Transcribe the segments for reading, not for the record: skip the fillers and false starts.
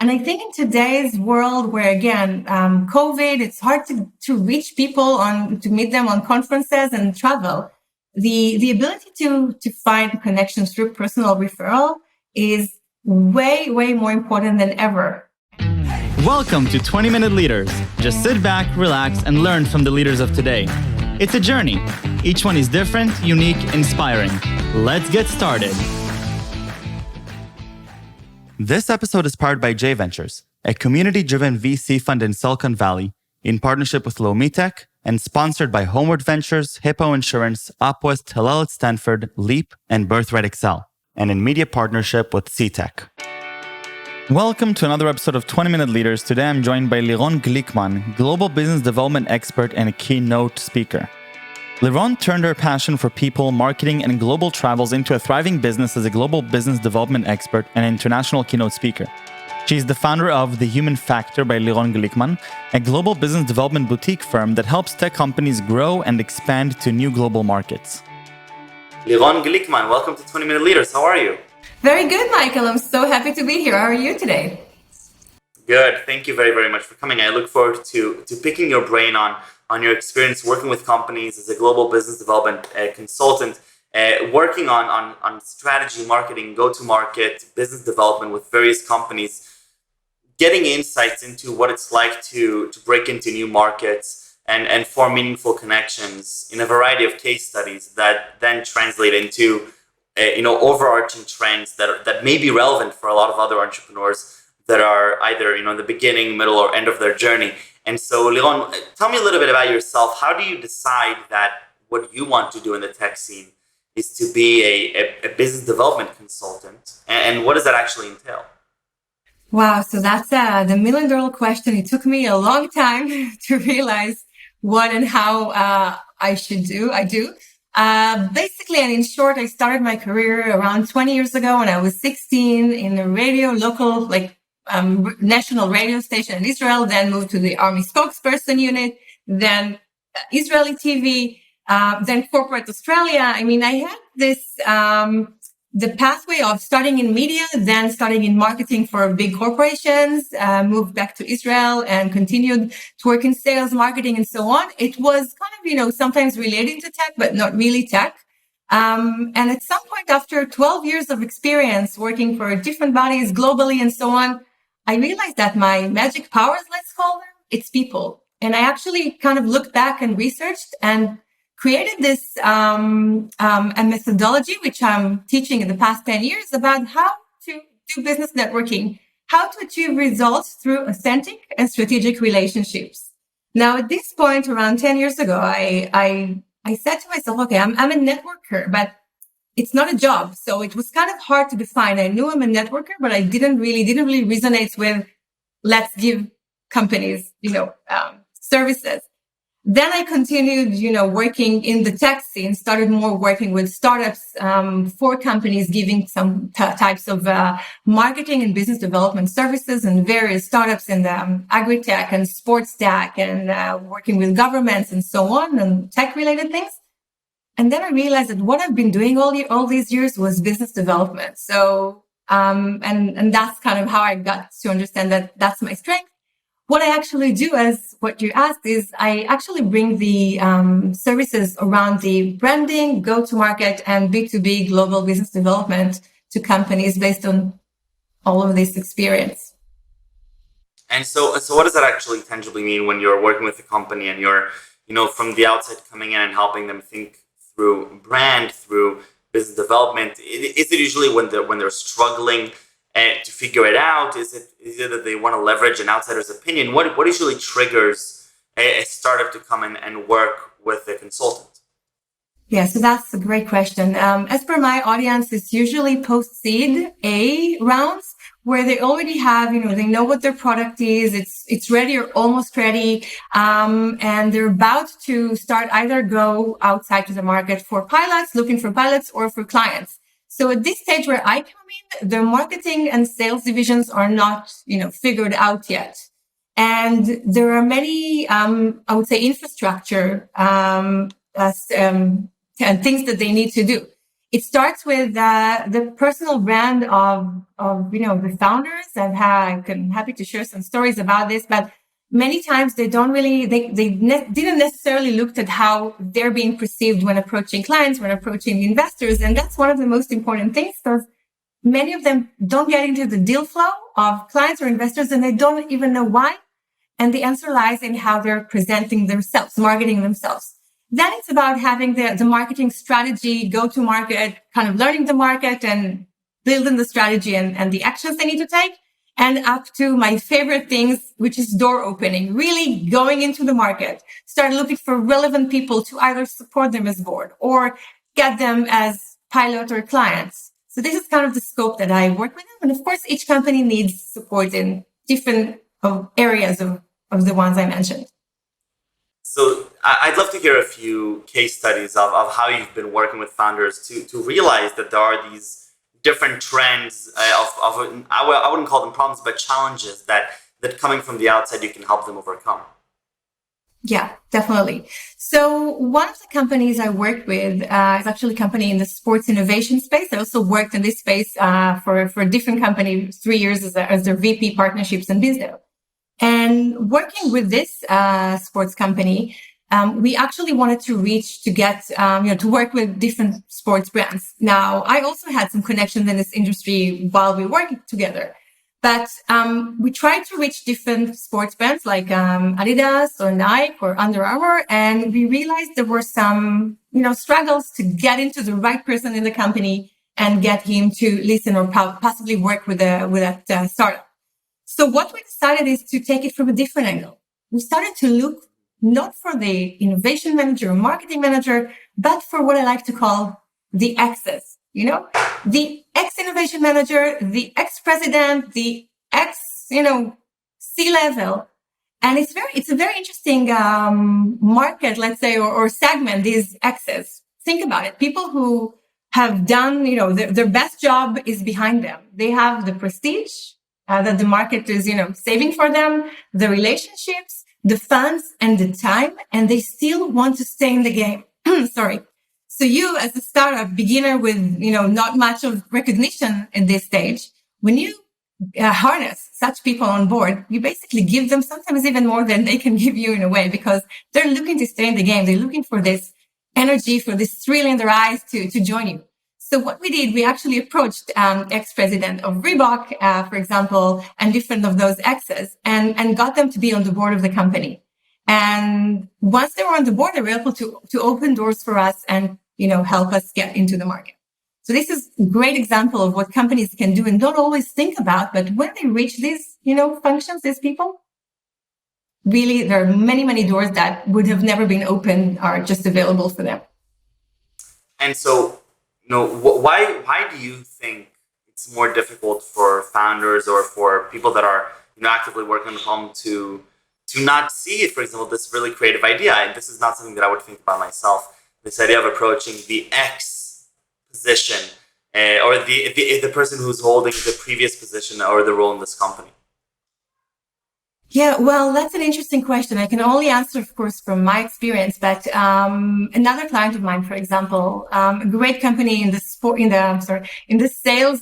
And I think in today's world where, again, COVID, it's hard to reach people to meet them on conferences and travel. The ability to find connections through personal referral is way, way more important than ever. Welcome to 20-Minute Leaders. Just sit back, relax, and learn from the leaders of today. It's a journey. Each one is different, unique, inspiring. Let's get started. This episode is powered by J Ventures, a community-driven VC fund in Silicon Valley, in partnership with Lomitech, and sponsored by Homeward Ventures, Hippo Insurance, Upwest, Hillel at Stanford, Leap, and Birthright Excel, and in media partnership with CTech. Welcome to another episode of 20-Minute Leaders. Today I'm joined by Lirone Glikman, global business development expert and a keynote speaker. Lirone turned her passion for people, marketing, and global travels into a thriving business as a global business development expert and international keynote speaker. She's the founder of The Human Factor by Lirone Glikman, a global business development boutique firm that helps tech companies grow and expand to new global markets. Lirone Glikman, welcome to 20-Minute Leaders. How are you? Very good, Michael. I'm so happy to be here. How are you today? Good. Thank you very, very much for coming. I look forward to picking your brain on your experience working with companies as a global business development consultant, working on strategy, marketing, go-to-market, business development with various companies, getting insights into what it's like to break into new markets and form meaningful connections in a variety of case studies that then translate into overarching trends that may be relevant for a lot of other entrepreneurs that are either in the beginning, middle, or end of their journey. And so, Lirone, tell me a little bit about yourself. How do you decide that what you want to do in the tech scene is to be a business development consultant? And what does that actually entail? Wow, so that's the million-dollar question. It took me a long time to realize what and how I do. Basically, and in short, I started my career around 20 years ago when I was 16 in a local national radio station in Israel, then moved to the Army spokesperson unit, then Israeli TV, then corporate Australia. I mean, I had this, the pathway of starting in media, then starting in marketing for big corporations, moved back to Israel and continued to work in sales, marketing, and so on. It was kind of, sometimes related to tech, but not really tech. And at some point after 12 years of experience working for different bodies globally and so on, I realized that my magic powers, let's call them, it's people. And I actually kind of looked back and researched and created this a methodology, which I'm teaching in the past 10 years about how to do business networking, how to achieve results through authentic and strategic relationships. Now, at this point, around 10 years ago, I said to myself, okay, I'm a networker, but it's not a job. So it was kind of hard to define. I knew I'm a networker, but I didn't really resonate with let's give companies, services. Then I continued, working in the tech scene, started more working with startups, for companies, giving some types of marketing and business development services and various startups in the agri-tech and sports tech and working with governments and so on and tech-related things. And then I realized that what I've been doing all these years was business development. So, and that's kind of how I got to understand that that's my strength. What I actually do, as what you asked, is I actually bring the services around the branding, go-to-market, and B2B global business development to companies based on all of this experience. And so what does that actually tangibly mean when you're working with a company and you're, from the outside coming in and helping them think through brand, through business development? Is it usually when they're struggling to figure it out? Is it that they want to leverage an outsider's opinion? What usually triggers a startup to come in and work with a consultant? Yeah, so that's a great question. As per my audience, it's usually post-seed A rounds where they already have, they know what their product is. It's ready or almost ready. And they're about to start either go outside to the market for pilots, looking for pilots, or for clients. So at this stage where I come in, the marketing and sales divisions are not, figured out yet. And there are many, I would say, infrastructure, and things that they need to do. It starts with the personal brand of the founders, and I'm happy to share some stories about this. But many times they don't really didn't necessarily look at how they're being perceived when approaching clients, when approaching investors, and that's one of the most important things, because many of them don't get into the deal flow of clients or investors, and they don't even know why. And the answer lies in how they're presenting themselves, marketing themselves. Then it's about having the marketing strategy, go to market, kind of learning the market and building the strategy and the actions they need to take. And up to my favorite things, which is door opening, really going into the market, start looking for relevant people to either support them as board or get them as pilot or clients. So this is kind of the scope that I work with. And of course, each company needs support in different areas of the ones I mentioned. So I'd love to hear a few case studies of how you've been working with founders to realize that there are these different trends I wouldn't call them problems, but challenges that coming from the outside you can help them overcome. Yeah, definitely. So one of the companies I worked with is actually a company in the sports innovation space. I also worked in this space for a different company 3 years as their VP partnerships and business. And working with this sports company, we actually wanted to get to work with different sports brands. Now, I also had some connections in this industry while we worked together. But we tried to reach different sports brands like Adidas or Nike or Under Armour, and we realized there were some, struggles to get into the right person in the company and get him to listen or possibly work with that startup. So what we decided is to take it from a different angle. We started to look not for the innovation manager or marketing manager, but for what I like to call the X's, the ex-innovation manager, the ex-president, the C-level. And it's a very interesting market, let's say, or segment, these X's. Think about it. People who have done, their best job is behind them. They have the prestige that the market is, saving for them, the relationships, the funds, and the time, and they still want to stay in the game. Sorry. So you, as a startup beginner with, not much of recognition at this stage, when you harness such people on board, you basically give them sometimes even more than they can give you in a way, because they're looking to stay in the game. They're looking for this energy, for this thrill in their eyes to join you. So what we did, we actually approached ex-president of Reebok, for example, and different of those exes, and got them to be on the board of the company. And once they were on the board, they were able to open doors for us and, help us get into the market. So this is a great example of what companies can do and don't always think about. But when they reach these, functions, these people, really, there are many, many doors that would have never been open are just available for them. And so, why do you think it's more difficult for founders or for people that are actively working on the problem to not see, for example, this really creative idea? And this is not something that I would think about myself. This idea of approaching the X position or the person who's holding the previous position or the role in this company. Yeah, well, that's an interesting question. I can only answer, of course, from my experience. But another client of mine, for example, a great company in the sales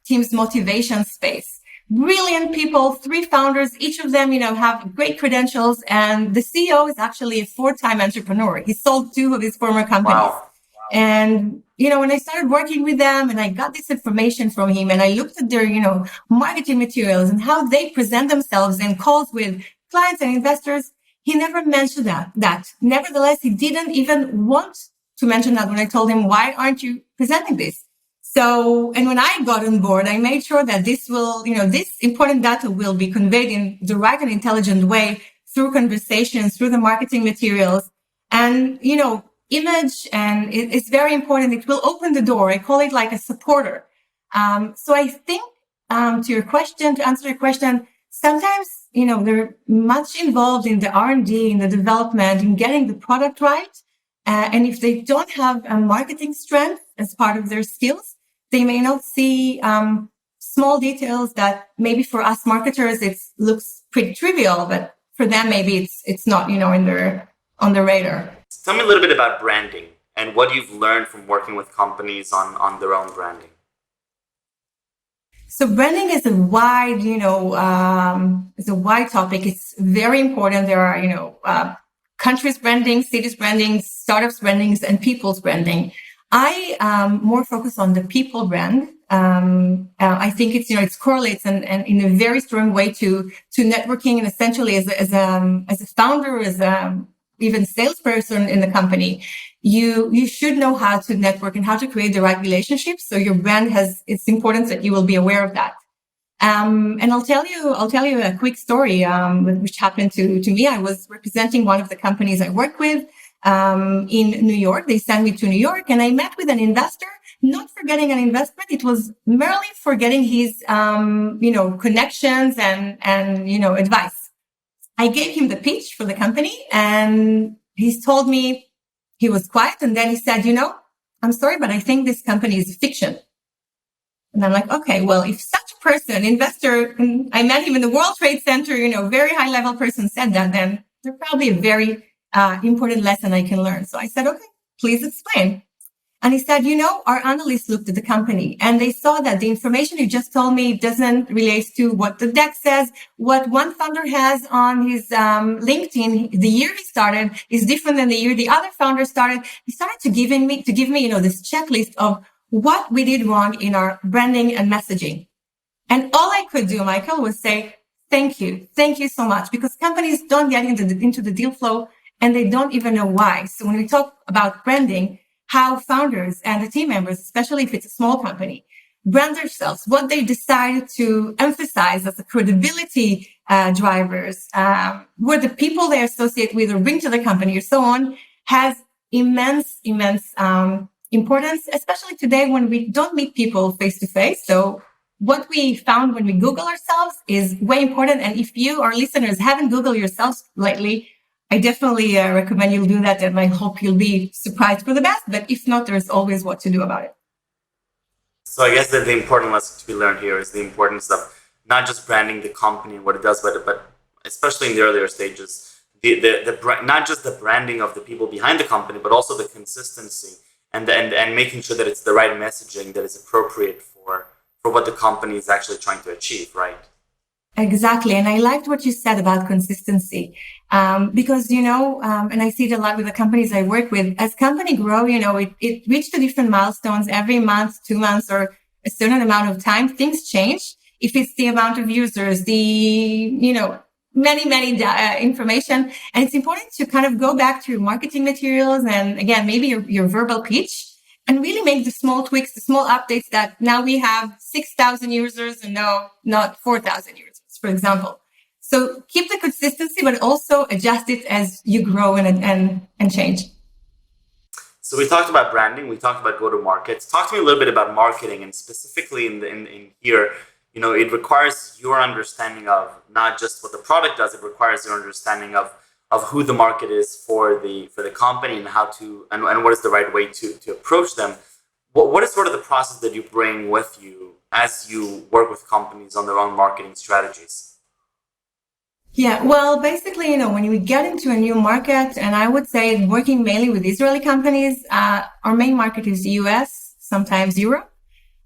team's motivation space. Brilliant people, 3 founders, each of them, have great credentials. And the CEO is actually a 4-time entrepreneur. He sold 2 of his former companies. Wow. And, when I started working with them and I got this information from him and I looked at their, marketing materials and how they present themselves in calls with clients and investors, he never mentioned that. Nevertheless, he didn't even want to mention that when I told him, why aren't you presenting this? So, and when I got on board, I made sure that this will, this important data will be conveyed in the right and intelligent way through conversations, through the marketing materials. And, image, and it's very important. It will open the door. I call it like a supporter. So I think, to answer your question, sometimes, they're much involved in the R&D, in the development, in getting the product right. And if they don't have a marketing strength as part of their skills, they may not see small details that maybe for us marketers, it looks pretty trivial, but for them, maybe it's not, on their radar. Tell me a little bit about branding and what you've learned from working with companies on their own branding. So branding is a wide, is a wide topic. It's very important. There are, countries branding, cities branding, startups brandings, and people's branding. I more focus on the people brand. I think it correlates and in a very strong way to networking, and essentially as a founder, as even salesperson in the company, you should know how to network and how to create the right relationships. So your brand it's important that you will be aware of that. And I'll tell you a quick story, which happened to me. I was representing one of the companies I work with, in New York. They sent me to New York, and I met with an investor, not for getting an investment. It was merely for getting his, connections and, advice. I gave him the pitch for the company, and he told me, he was quiet. And then he said, I'm sorry, but I think this company is fiction. And I'm like, okay, well, if such a person, investor, I met him in the World Trade Center, very high level person said that, then there's probably a very important lesson I can learn. So I said, okay, please explain. And he said, our analysts looked at the company and they saw that the information you just told me doesn't relate to what the deck says. What one founder has on his LinkedIn, the year he started is different than the year the other founder started. He started to give me, this checklist of what we did wrong in our branding and messaging. And all I could do, Michael, was say, thank you so much, because companies don't get into the deal flow and they don't even know why. So when we talk about branding, how founders and the team members, especially if it's a small company, brand themselves, what they decide to emphasize as the credibility drivers, what the people they associate with or bring to the company or so on, has immense importance, especially today when we don't meet people face to face. So what we found when we Google ourselves is way important. And if you, our listeners, haven't Googled yourselves lately, I definitely recommend you'll do that, and I hope you'll be surprised for the best. But if not, there's always what to do about it. So I guess that the important lesson to be learned here is the importance of not just branding the company and what it does, but especially in the earlier stages, not just the branding of the people behind the company, but also the consistency and making sure that it's the right messaging that is appropriate for what the company is actually trying to achieve, right? Exactly. And I liked what you said about consistency, because, and I see it a lot with the companies I work with. As company grow, it reached the different milestones every month, 2 months, or a certain amount of time. Things change. If it's the amount of users, many information. And it's important to kind of go back to your marketing materials and, again, maybe your verbal pitch, and really make the small tweaks, the small updates that now we have 6,000 users and no, not 4,000 users, for example. So keep the consistency, but also adjust it as you grow and change. So we talked about branding, we talked about go-to-markets. Talk to me a little bit about marketing, and specifically in here, it requires your understanding of not just what the product does, it requires your understanding of who the market is for the company and how to and what is the right way to approach them. What is sort of the process that you bring with you as you work with companies on their own marketing strategies? Yeah, well, basically, when we get into a new market, and I would say working mainly with Israeli companies, our main market is the US, sometimes Europe.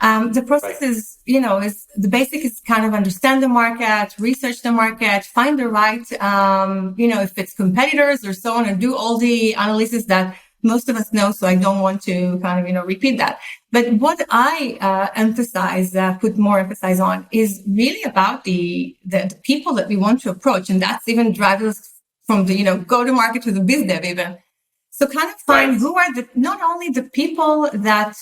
The process is the basic is kind of understand the market, research the market, find the right, if it's competitors or so on, and do all the analysis that most of us know. So I don't want to kind of, repeat that. But what I put more emphasis on is really about the people that we want to approach. And that's even drives us from the, go to market to the biz dev even. So kind of find who are not only the people that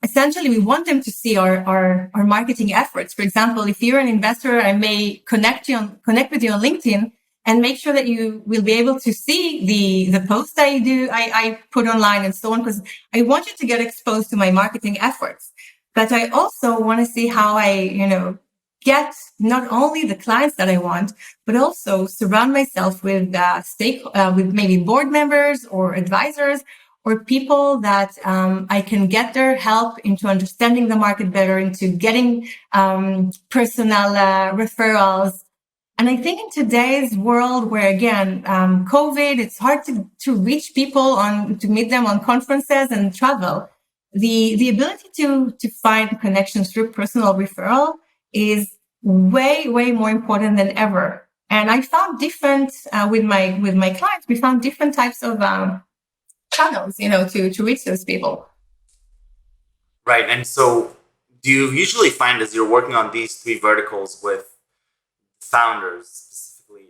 essentially we want them to see our marketing efforts. For example, if you're an investor, I may connect with you on LinkedIn and make sure that you will be able to see the posts I put online and so on, because I want you to get exposed to my marketing efforts. But I also want to see how I, get not only the clients that I want, but also surround myself with with maybe board members or advisors or people that I can get their help into understanding the market better, into getting personal referrals. And I think in today's world where, again, COVID, it's hard to reach people to meet them on conferences and travel. The ability to find connections through personal referral is way, way more important than ever. And I found different, with my clients, we found different types of, channels, to reach those people. Right. And so do you usually find as you're working on these three verticals with founders specifically,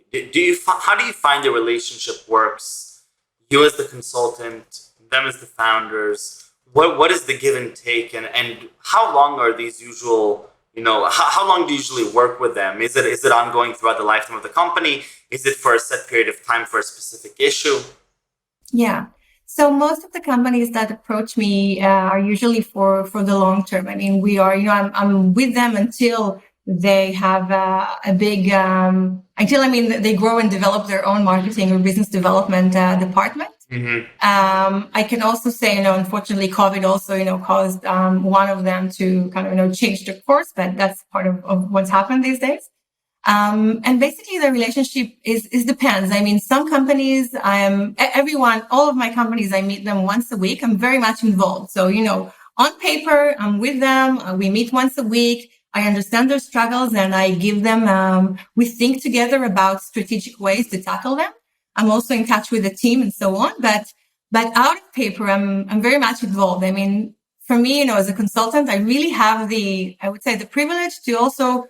how do you find the relationship works? You as the consultant, them as the founders, what is the give and take, and how long are these usual, how long do you usually work with them? Is it ongoing throughout the lifetime of the company? Is it for a set period of time for a specific issue? Yeah. So most of the companies that approach me are usually for the long term. I mean, we are, I'm with them until they have a big, they grow and develop their own marketing or business development department. Mm-hmm. I can also say, unfortunately, COVID also, caused one of them to kind of, change their course, but that's part of what's happened these days. And basically the relationship is depends. I mean, some companies, all of my companies, I meet them once a week. I'm very much involved. So, on paper, I'm with them. We meet once a week. I understand their struggles and I give them, we think together about strategic ways to tackle them. I'm also in touch with the team and so on, but out of paper, I'm very much involved. I mean, for me, as a consultant, I really have the privilege to also,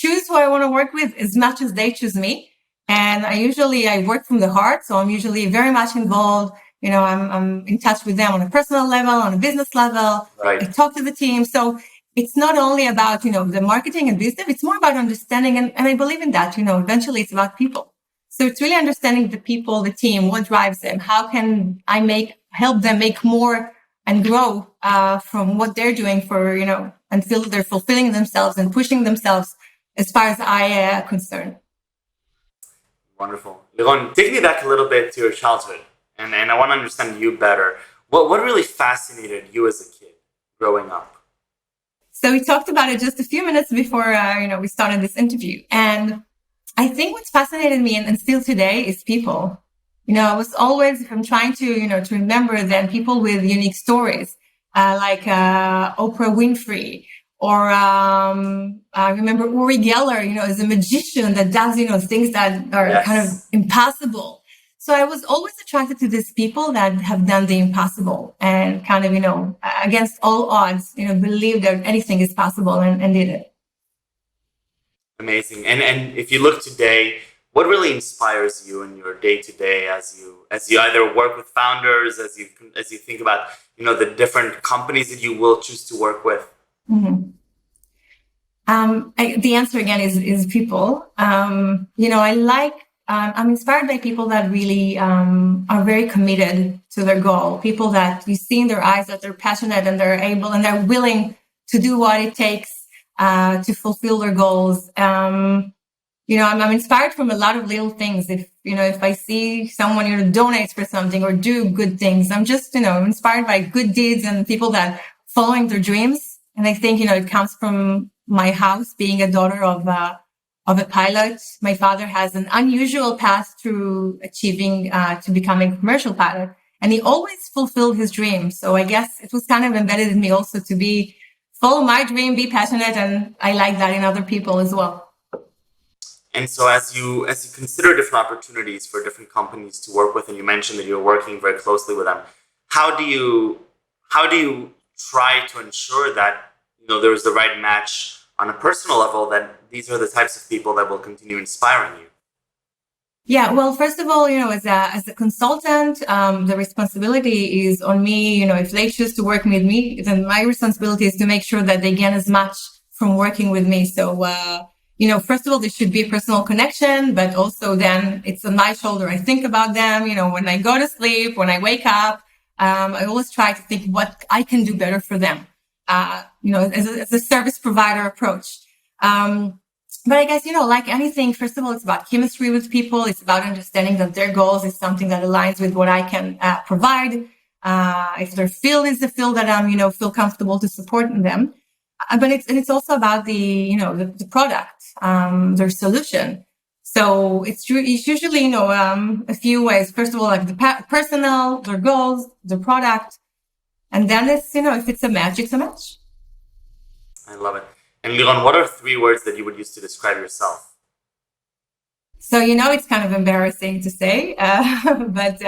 choose who I want to work with as much as they choose me. And I work from the heart. So I'm usually very much involved. I'm in touch with them on a personal level, on a business level. Right. I talk to the team. So it's not only about, the marketing and business. It's more about understanding. And I believe in that, eventually it's about people. So it's really understanding the people, the team, what drives them. How can I help them make more and grow, from what they're doing and feel that they're fulfilling themselves and pushing themselves as far as I am concerned. Wonderful. Liron, take me back a little bit to your childhood, and I want to understand you better. What really fascinated you as a kid growing up? So we talked about it just a few minutes before, we started this interview. And I think what's fascinated me and still today is people. I was always, if I'm trying to, to remember then people with unique stories, like Oprah Winfrey. Or I remember Uri Geller, as a magician that does, things that are kind of impossible. So I was always attracted to these people that have done the impossible and kind of, against all odds, believe that anything is possible and did it. Amazing. And if you look today, what really inspires you in your day to day as you either work with founders, as you think about, the different companies that you will choose to work with? Mm-hmm. The answer again is people. I'm inspired by people that really are very committed to their goal. People that you see in their eyes that they're passionate and they're able and they're willing to do what it takes to fulfill their goals. I'm inspired from a lot of little things. If I see someone donates for something or do good things, I'm just inspired by good deeds and people that following their dreams. And I think, it comes from my house, being a daughter of a pilot. My father has an unusual path to achieving, to becoming a commercial pilot. And he always fulfilled his dreams. So I guess it was kind of embedded in me also to follow my dream, be passionate. And I like that in other people as well. And so as you consider different opportunities for different companies to work with, and you mentioned that you're working very closely with them, how do you try to ensure that there's the right match on a personal level, that these are the types of people that will continue inspiring you? Yeah, well, first of all, as a consultant, the responsibility is on me. If they choose to work with me, then my responsibility is to make sure that they gain as much from working with me. So, first of all, there should be a personal connection, but also then it's on my shoulder. I think about them, when I go to sleep, when I wake up. I always try to think what I can do better for them, as a service provider approach. But I guess, like anything, first of all, it's about chemistry with people. It's about understanding that their goals is something that aligns with what I can provide. If their field is the field that I'm, feel comfortable to support them. but it's also about the product, their solution. So it's usually a few ways. First of all, like the personal, their goals, the product, and then it's if it's a match, it's a match. I love it. And Liron, what are 3 words that you would use to describe yourself? So it's kind of embarrassing to say, but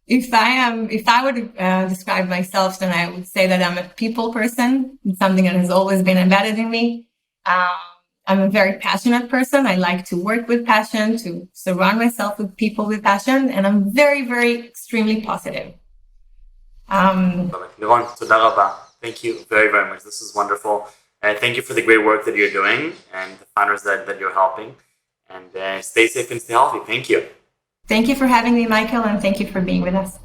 if I were to describe myself, then I would say that I'm a people person. It's something that has always been embedded in me. I'm a very passionate person. I like to work with passion, to surround myself with people with passion, and I'm very, very extremely positive. Liron, toda rabba. Thank you very, very much. This is wonderful. Thank you for the great work that you're doing and the founders that you're helping. And stay safe and stay healthy. Thank you. Thank you for having me, Michael, and thank you for being with us.